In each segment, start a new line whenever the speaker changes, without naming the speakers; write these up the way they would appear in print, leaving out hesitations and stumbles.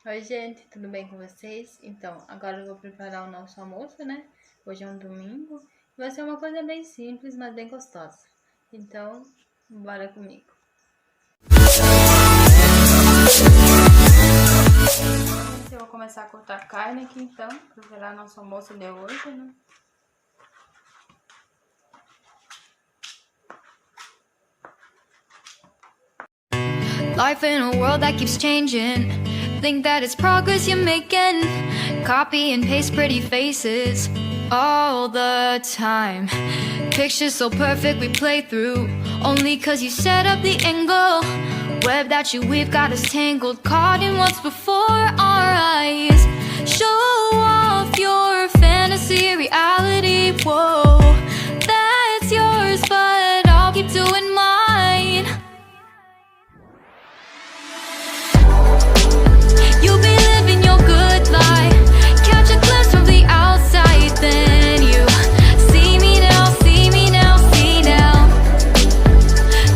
Oi, gente, tudo bem com vocês? Então, agora eu vou preparar o nosso almoço, né? Hoje é um domingo. Vai ser uma coisa bem simples, mas bem gostosa. Então, bora comigo. Eu vou começar a cortar a carne aqui, então, preparar nosso almoço de hoje, né?
Life in a world that keeps changing. Think that it's progress you're making. Copy and paste pretty faces all the time. Pictures so perfect we play through. Only cause you set up the angle. Web that you weave got us tangled. Caught in what's before our eyes. Show off your fantasy reality. Whoa, that's yours, but I'll keep doing mine. You'll be living your good life. Catch a glimpse from the outside, then you see me now, see me now, see now.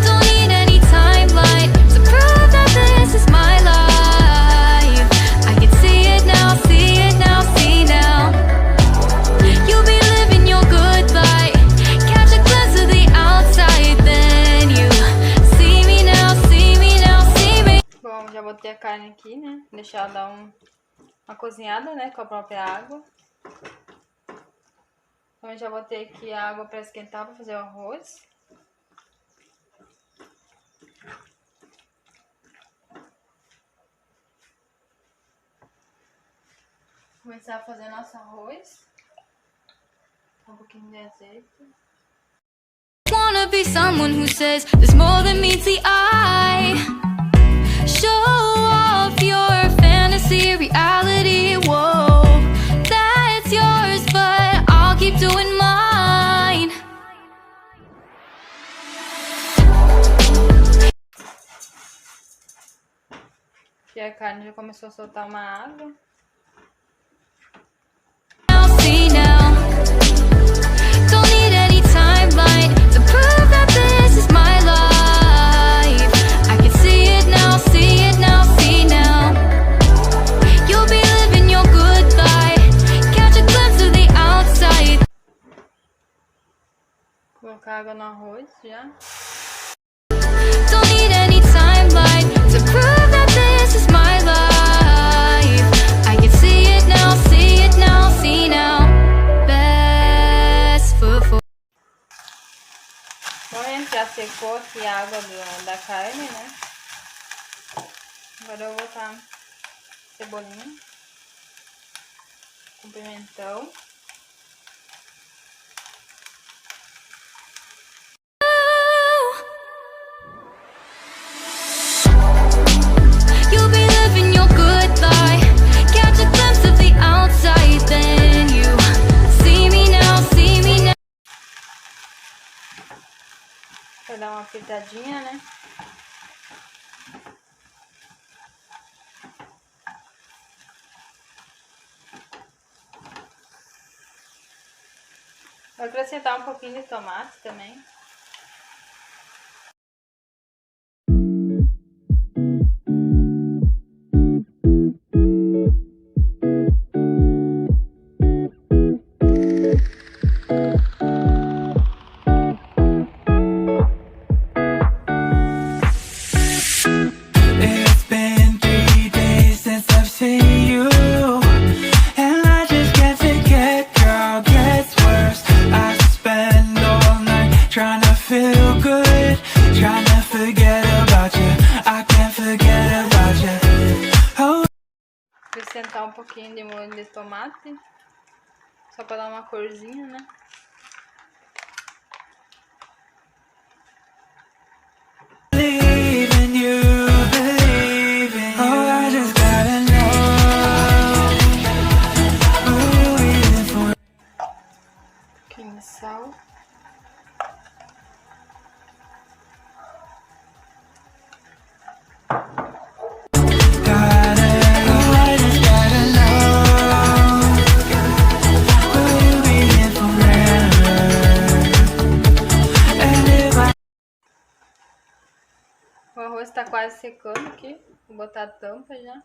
Don't need any timeline to prove that this is my life. I can see it now, see it now, see now. You'll be living your good life. Catch a glimpse of the outside, then you see me now, see me now, see me.
Bom, já botei a carne aqui, né? Deixar ela dar uma cozinhada, né? Com a própria água. Então, eu já botei aqui a água para esquentar para fazer o arroz. Começar a fazer nosso arroz. Um pouquinho de azeite.
Wanna be someone who says there's more than meets the eye. Show off your fantasy reality. Whoa, that's yours, but I'll keep doing mine.
Aqui a carne já começou a soltar uma água.
Now see now. Don't need any timeline to prove that this is my life. I can see it now, see it now, see now. You'll be living your good life. Catch a glimpse of the outside.
Colocar água no arroz já.
Don't need any timeline to prove that this is my life. I can see it now, see it now, see now. Best foot forward.
Bom, gente, já secou aqui a água da carne, né? Agora eu vou botar cebolinha com pimentão.
You'll be living your good life. Catch a glimpse of the outside, then you see me now, see me now.
Pra dar uma fritadinha, né? Vou acrescentar um pouquinho de tomate também.
It's been 3 days since I've seen you, and I just can't forget, girl, gets worse. I spend all night trying to feel good, trying to forget about you. I can't forget about you. Oh.
Acrescentar um pouquinho de molho de tomate, só para dar uma corzinha, né?
Believe in you, believe in you. Oh, I just gotta know. What are you waiting for?
Um pouquinho de sal.
Gotta know, I just gotta know. Will you be here forever? And if I
O arroz tá quase secando aqui. Vou botar a tampa já.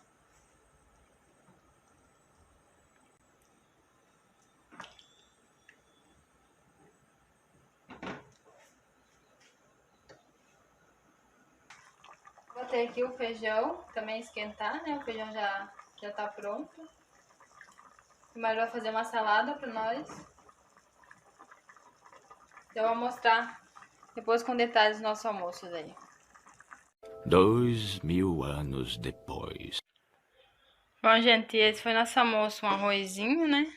botei aqui o feijão também esquentar, né? O feijão já tá pronto. O marido vai fazer uma salada pra nós. Eu vou mostrar depois com detalhes do nosso almoço daí.
2000 anos depois.
Bom, gente, esse foi nosso almoço. Um arrozinho, né?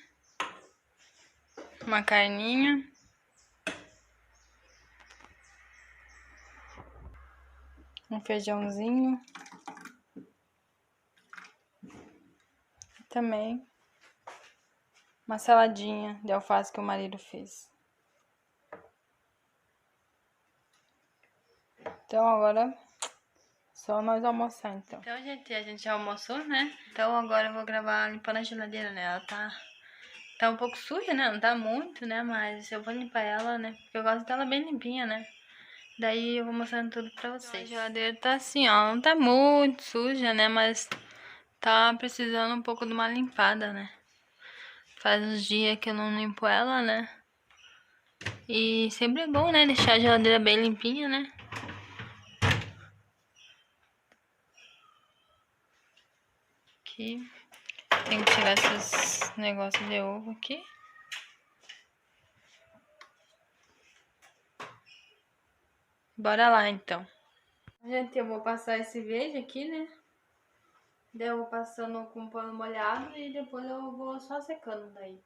Uma carninha. Um feijãozinho. E também uma saladinha de alface que o marido fez. Então agora só nós almoçar então. Então, gente, a gente já almoçou, né? Então agora eu vou gravar limpando a geladeira, né? Ela tá um pouco suja, né? Não tá muito, né? Mas eu vou limpar ela, né? Porque eu gosto dela bem limpinha, né? Daí eu vou mostrando tudo pra vocês. A geladeira tá assim, ó. Não tá muito suja, né? Mas tá precisando um pouco de uma limpada, né? Faz uns dias que eu não limpo ela, né? E sempre é bom, né? Deixar a geladeira bem limpinha, né? Aqui. Tem que tirar esses negócios de ovo aqui. Bora lá, então. Gente, eu vou passar esse verde aqui, né? Daí eu vou passando com pano molhado e depois eu vou só secando daí.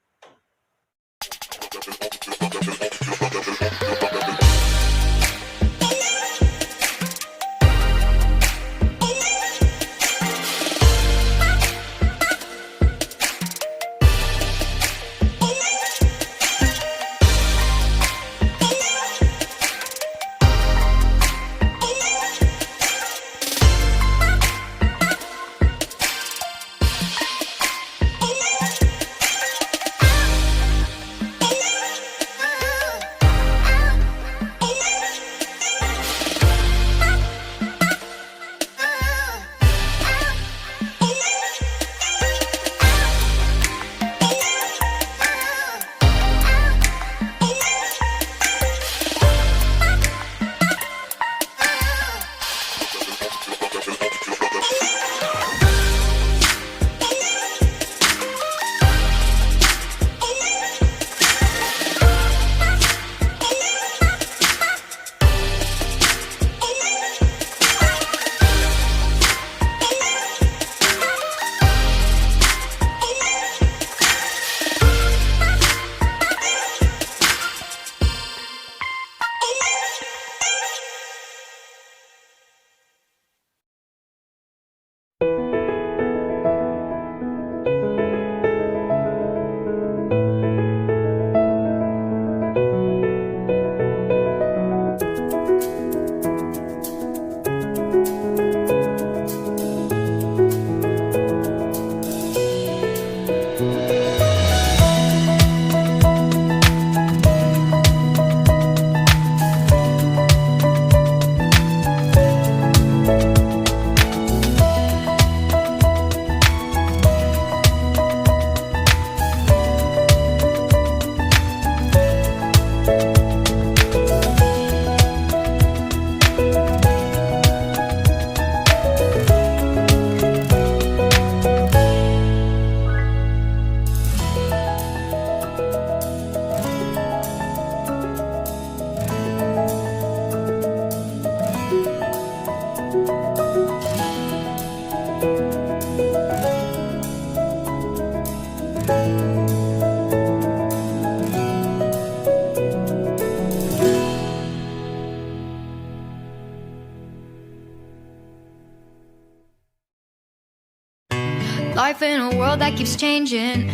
Life in a world that keeps changing.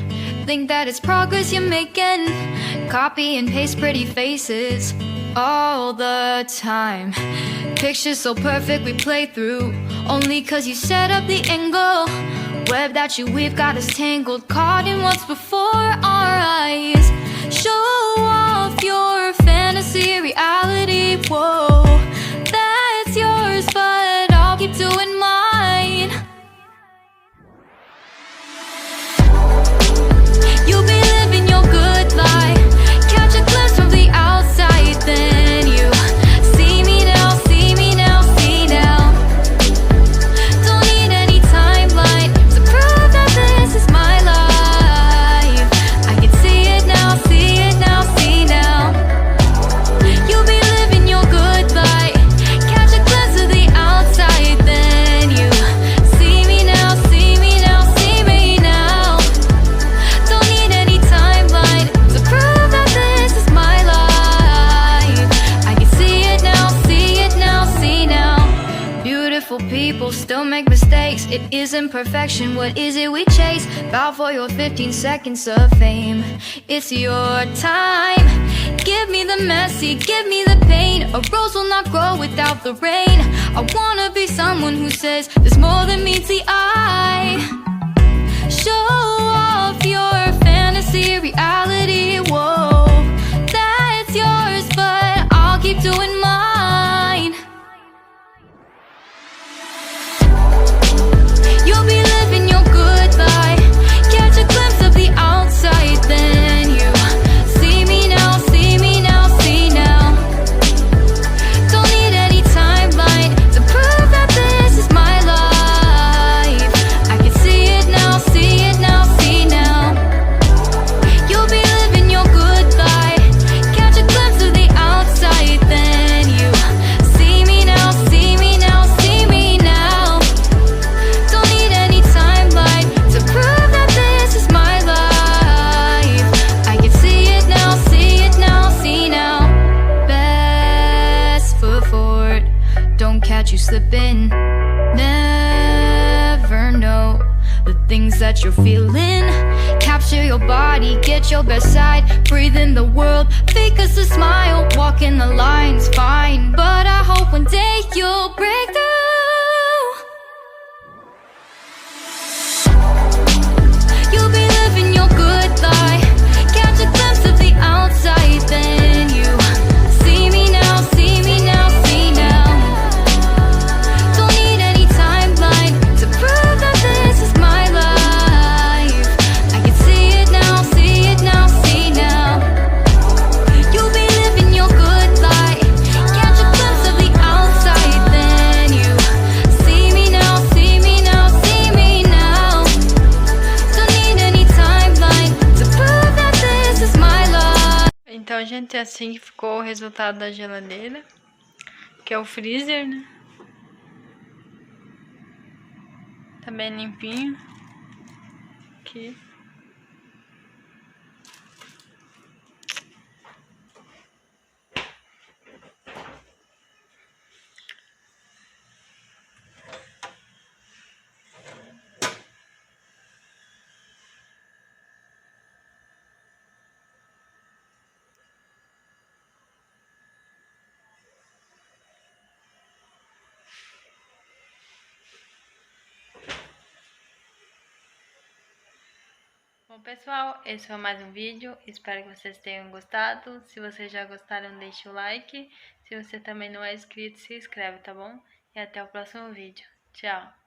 Think that it's progress you're making. Copy and paste pretty faces all the time. Pictures so perfect we play through, only cause you set up the angle. Web that you weave got us tangled, caught in what's before our eyes. Show off your fantasy reality, whoa, that's yours, but I'll keep doing mine. You'll be living your good life, catch a glimpse from the outside, then you see me now, see me now, see now. It isn't perfection, what is it we chase? Bow for your 15 seconds of fame. It's your time. Give me the messy, give me the pain. A rose will not grow without the rain. I wanna be someone who says there's more than meets the eye. Show off your fantasy, reality, whoa. That's yours, but I'll keep doing mine. You'll be living your good life. Catch a glimpse of the outside, then you see me now, see me now, see now. Don't need any timeline to prove that this is my life. I can see it now, see it now, see now. You'll be living your good life. Catch a glimpse of the outside, then you see me now, see me now, see me now. Don't need any timeline to prove that this is my life. I can see it now, see it now, see now. Best foot forward, don't catch you slipping. Never know the things that you're feeling. Capture your body, get your best side. Breathe in the world, fake us a smile. Walk in the lines, fine. But I hope one day you'll break through. You'll be living your good life. Catch a glimpse of the outside, then you see me now, see me now, see now. Don't need any timeline to prove that this is my life. I can see it now, see it now, see now. You'll be living your good life. Catch a glimpse of the outside, then you see me now, see me now, see me now. Don't need any timeline to prove that this is my life.
Então, gente, assim que ficou o resultado da geladeira, que é o freezer, né? Tá bem limpinho. Aqui. Bom, pessoal, esse foi mais um vídeo. Espero que vocês tenham gostado. Se vocês já gostaram, deixe o like. Se você também não é inscrito, se inscreve, tá bom? E até o próximo vídeo. Tchau!